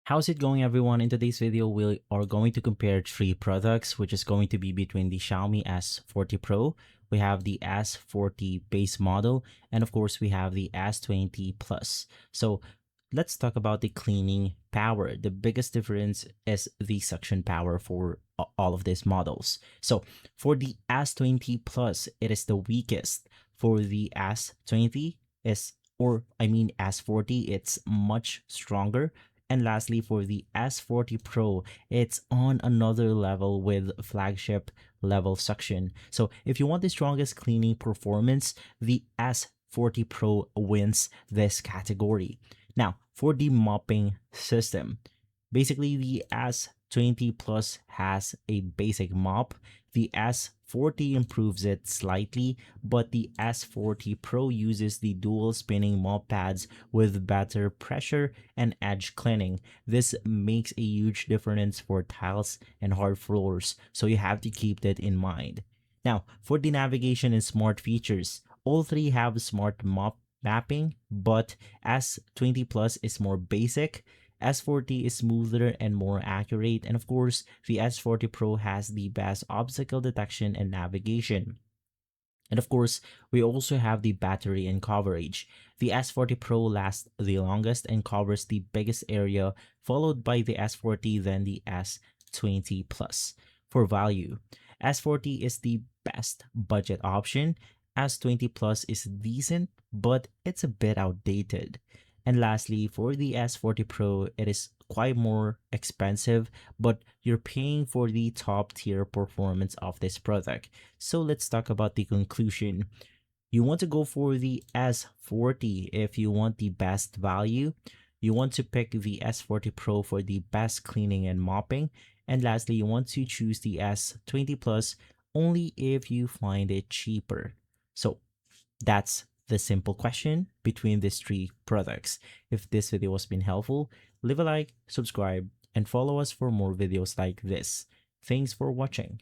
How's it going, everyone? In today's video, we are going to compare three products, which is going to be between the Xiaomi S40 Pro, we have the S40 base model, and of course, we have the S20 Plus. So let's talk about the cleaning power. The biggest difference is the suction power for all of these models. So for the S20 Plus, it is the weakest. For the S20 is, or I mean S40, it's much stronger. And lastly, for the S40 Pro, it's on another level with flagship level suction. So if you want the strongest cleaning performance, the S40 Pro wins this category. Now, for the mopping system, basically the S20 Plus has a basic mop. The S40 improves it slightly, but the S40 Pro uses the dual spinning mop pads with better pressure and edge cleaning. This makes a huge difference for tiles and hard floors, so you have to keep that in mind. Now, for the navigation and smart features, all three have smart mop mapping, but S20 Plus is more basic. S40 is smoother and more accurate, and of course, the S40 Pro has the best obstacle detection and navigation. And of course, we also have the battery and coverage. The S40 Pro lasts the longest and covers the biggest area, followed by the S40, then the S20 Plus. For value, S40 is the best budget option. S20 Plus is decent, but it's a bit outdated. And lastly, for the S40 Pro, it is quite more expensive, but you're paying for the top tier performance of this product. So let's talk about the conclusion. You want to go for the S40 if you want the best value. You want to pick the S40 Pro for the best cleaning and mopping. And lastly, you want to choose the S20 Plus only if you find it cheaper. So that's the simple question between these three products. If this video has been helpful, leave a like, subscribe, and follow us for more videos like this. Thanks for watching.